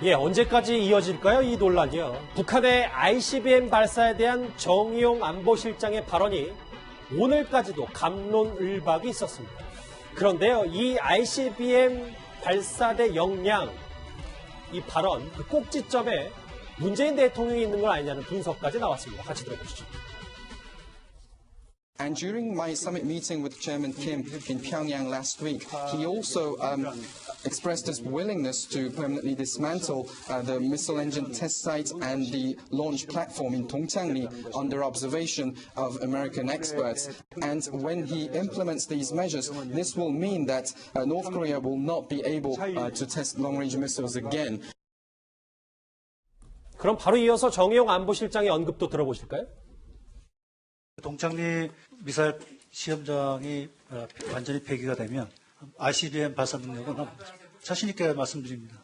예, 언제까지 이어질까요? 이 논란이요. 북한의 ICBM 발사에 대한 정의용 안보실장의 발언이 오늘까지도 갑론을박이 있었습니다. 그런데요, 이 ICBM 발사대 역량, 이 발언, 그 꼭지점에 문재인 대통령이 있는 건 아니냐는 분석까지 나왔습니다. 같이 들어보시죠. And during my summit meeting with Chairman Kim in Pyongyang last week, he also expressed his willingness to permanently dismantle the missile engine test site and the launch platform in Dongchangli under observation of American experts. And when he implements these measures, this will mean that North Korea will not be able to test long-range missiles again. 그럼 바로 이어서 정의용 안보실장의 언급도 들어보실까요? 동창리 미사일 시험장이 완전히 폐기가 되면 ICBM 발사 능력은 자신 있게 말씀드립니다.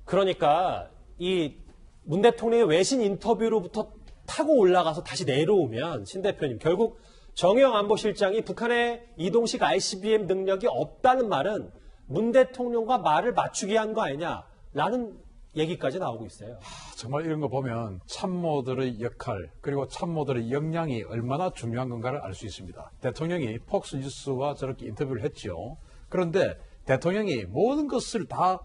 그러니까 이 문 대통령의 외신 인터뷰로부터 타고 올라가서 다시 내려오면 신 대표님 결국 정의용 안보실장이 북한의 이동식 ICBM 능력이 없다는 말은 문 대통령과 말을 맞추게 한 거 아니냐라는 얘기까지 나오고 있어요. 정말 이런 거 보면 참모들의 역할 그리고 참모들의 역량이 얼마나 중요한 건가를 알 수 있습니다. 대통령이 폭스뉴스와 저렇게 인터뷰를 했죠. 그런데 대통령이 모든 것을 다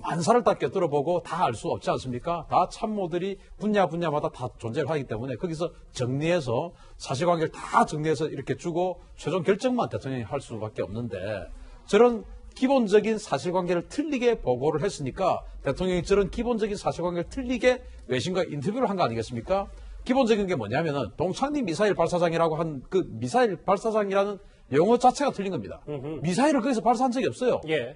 만사를 다 꿰뚫어보고 다 알 수 없지 않습니까? 다 참모들이 분야마다 다 존재를 하기 때문에 거기서 정리해서 사실관계를 다 정리해서 이렇게 주고 최종 결정만 대통령이 할 수밖에 없는데 저런 기본적인 사실관계를 틀리게 보고를 했으니까 대통령이 저런 기본적인 사실관계를 틀리게 외신과 인터뷰를 한 거 아니겠습니까? 기본적인 게 뭐냐면은 동창리 미사일 발사장이라고 한 그 미사일 발사장이라는 용어 자체가 틀린 겁니다. 미사일을 거기서 발사한 적이 없어요. 예.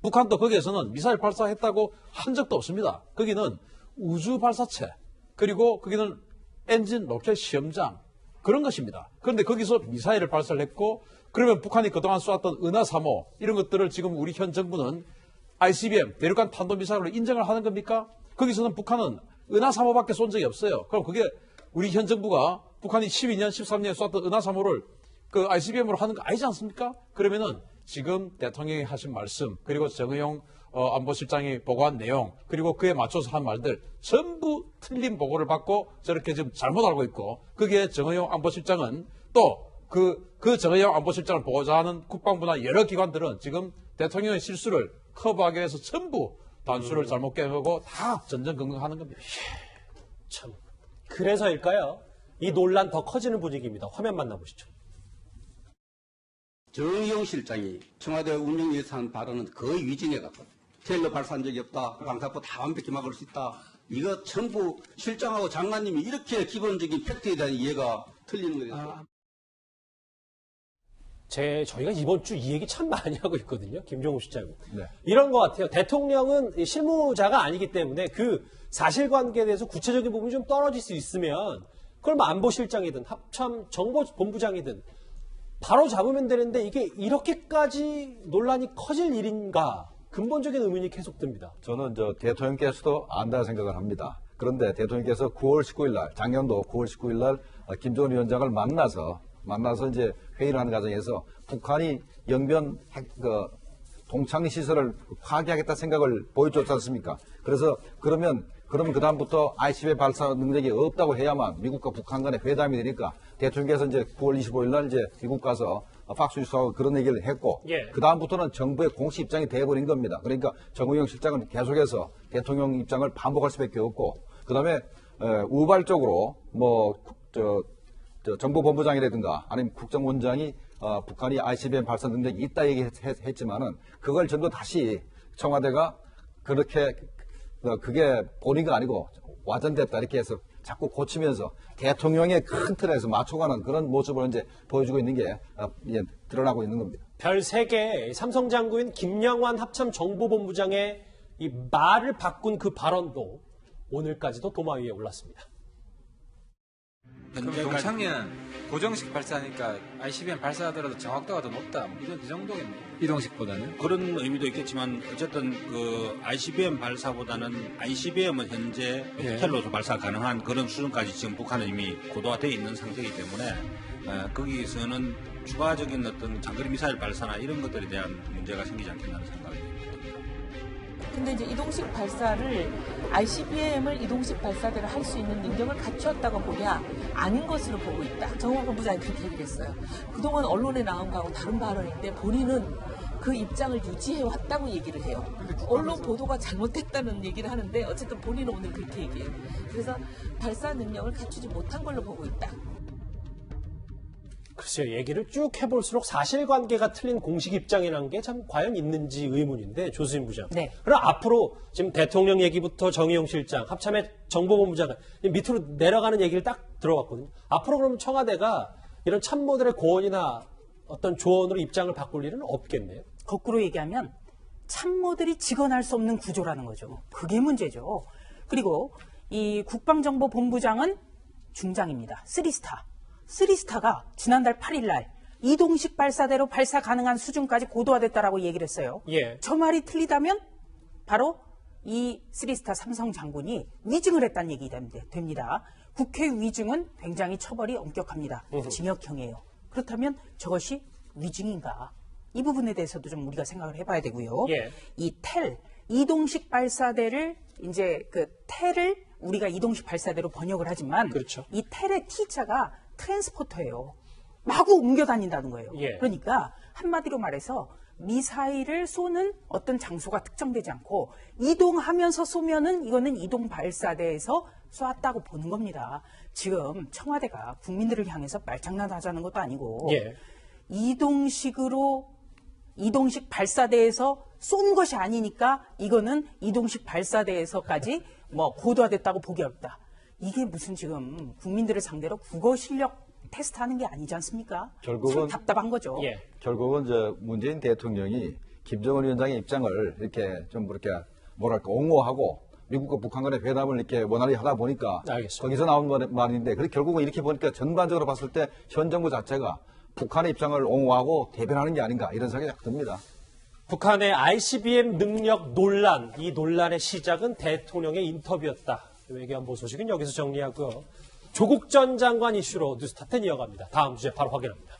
북한도 거기에서는 미사일 발사했다고 한 적도 없습니다. 거기는 우주 발사체 그리고 거기는 엔진 로켓 시험장 그런 것입니다. 그런데 거기서 미사일을 발사를 했고 그러면 북한이 그동안 쏘았던 은하 3호 이런 것들을 지금 우리 현 정부는 ICBM 대륙간 탄도미사일로 인정을 하는 겁니까? 거기서는 북한은 은하 3호밖에 쏜 적이 없어요. 그럼 그게 우리 현 정부가 북한이 12년, 13년에 쏘았던 은하 3호를 그 ICBM으로 하는 거 아니지 않습니까? 그러면은 지금 대통령이 하신 말씀 그리고 정의용 안보실장이 보고한 내용 그리고 그에 맞춰서 한 말들 전부 틀린 보고를 받고 저렇게 지금 잘못 알고 있고 거기에 정의용 안보실장은 또 그 정의용 안보실장을 보고자 하는 국방부나 여러 기관들은 지금 대통령의 실수를 커버하기 위해서 전부 단수를 잘못 깨고 다 전전긍긍하는 겁니다. 참 그래서일까요? 이 논란 더 커지는 분위기입니다. 화면 만나보시죠. 정의용 실장이 청와대 운영위에서 한 발언은 거의 위증에 가깝다. 테일러 발사한 적이 없다. 방사포 다 완벽히 막을 수 있다. 이거 전부 실장하고 장관님이 이렇게 기본적인 팩트에 대한 이해가 틀리는 거예요. 저희가 이번 주 이 얘기 참 많이 하고 있거든요. 김종우 실장님. 네. 이런 것 같아요. 대통령은 실무자가 아니기 때문에 그 사실관계에 대해서 구체적인 부분이 좀 떨어질 수 있으면 그걸 뭐 안보실장이든 합참 정보본부장이든 바로 잡으면 되는데 이게 이렇게까지 논란이 커질 일인가 근본적인 의문이 계속됩니다. 저는 대통령께서도 안다 생각을 합니다. 그런데 대통령께서 9월 19일 날 작년도 9월 19일 날 김정은 위원장을 만나서 이제 회의를 하는 과정에서 북한이 영변 동창리 시설을 파괴하겠다 생각을 보여줬지 않습니까? 그러면 그다음부터 ICBM 발사 능력이 없다고 해야만 미국과 북한 간의 회담이 되니까 대통령께서 이제 9월 25일 날 이제 미국 가서 박수수하고 그런 얘기를 했고 예. 그다음부터는 정부의 공식 입장이 돼버린 겁니다. 그러니까 정의용 실장은 계속해서 대통령 입장을 반복할 수밖에 없고 그다음에 우발적으로 정보본부장이라든가 아니면 국정원장이 북한이 ICBM 발사 능력이 있다 얘기했지만은 그걸 전부 다시 청와대가 그렇게 그게 본의가 아니고 와전됐다 이렇게 해서 자꾸 고치면서 대통령의 큰 틀에서 맞춰가는 그런 모습을 이제 보여주고 있는 게 드러나고 있는 겁니다. 별 3개 삼성장구인 김영환 합참정보본부장의 이 말을 바꾼 그 발언도 오늘까지도 도마 위에 올랐습니다. 현재 동창리는 고정식 발사니까 ICBM 발사하더라도 정확도가 더 높다. 이런 이 정도겠네요. 이동식보다는. 그런 의미도 있겠지만 어쨌든 그 ICBM 발사보다는 ICBM은 현재 예. 텔로서 발사 가능한 그런 수준까지 지금 북한은 이미 고도화되어 있는 상태이기 때문에 거기서는 추가적인 어떤 장거리 미사일 발사나 이런 것들에 대한 문제가 생기지 않겠다는 생각이 듭니다. 근데 이제 이동식 발사를 ICBM을 이동식 발사대로 할 수 있는 능력을 갖추었다고 보냐 아닌 것으로 보고 있다. 정호 본부장이 그렇게 얘기했어요. 그동안 언론에 나온 거하고 다른 발언인데 본인은 그 입장을 유지해 왔다고 얘기를 해요. 언론 보도가 잘못됐다는 얘기를 하는데 어쨌든 본인은 오늘 그렇게 얘기해요. 그래서 발사 능력을 갖추지 못한 걸로 보고 있다. 글쎄요, 얘기를 쭉 해볼수록 사실관계가 틀린 공식 입장이라는 게 참 과연 있는지 의문인데, 조수진 부장. 네. 그럼 앞으로 지금 대통령 얘기부터 정의용 실장, 합참의 정보본부장 밑으로 내려가는 얘기를 딱 들어봤거든요. 앞으로 그럼 청와대가 이런 참모들의 고언이나 어떤 조언으로 입장을 바꿀 일은 없겠네요. 거꾸로 얘기하면 참모들이 직언할 수 없는 구조라는 거죠. 그게 문제죠. 그리고 이 국방정보본부장은 중장입니다. 3스타. 3스타가 지난달 8일 날 이동식 발사대로 발사 가능한 수준까지 고도화됐다라고 얘기를 했어요. 예. 저 말이 틀리다면 바로 이 3스타 삼성 장군이 위증을 했다는 얘기 됩니다. 국회 위증은 굉장히 처벌이 엄격합니다. 징역형이에요. 그렇다면 저것이 위증인가? 이 부분에 대해서도 좀 우리가 생각을 해봐야 되고요. 예. 이 이동식 발사대를 이제 그 텔을 우리가 이동식 발사대로 번역을 하지만 그렇죠. 이 텔의 T자가 트랜스포터예요. 마구 옮겨 다닌다는 거예요. 예. 그러니까 한마디로 말해서 미사일을 쏘는 어떤 장소가 특정되지 않고 이동하면서 쏘면은 이거는 이동 발사대에서 쏘았다고 보는 겁니다. 지금 청와대가 국민들을 향해서 말장난하자는 것도 아니고 예. 이동식 발사대에서 쏜 것이 아니니까 이거는 이동식 발사대에서까지 뭐 고도화됐다고 보기 어렵다. 이게 무슨 지금 국민들을 상대로 국어 실력 테스트하는 게 아니지 않습니까? 결국은 참 답답한 거죠. 예. 결국은 문재인 대통령이 김정은 위원장의 입장을 이렇게 좀 이렇게 뭐랄까 옹호하고 미국과 북한 간의 회담을 이렇게 원활히 하다 보니까 알겠습니다. 거기서 나온 말인데 결국은 이렇게 보니까 전반적으로 봤을 때 현 정부 자체가 북한의 입장을 옹호하고 대변하는 게 아닌가 이런 생각이 듭니다. 북한의 ICBM 능력 논란, 이 논란의 시작은 대통령의 인터뷰였다. 외교안보 소식은 여기서 정리하고 조국 전 장관 이슈로 뉴스탑10 이어갑니다. 다음 주제 바로 확인합니다.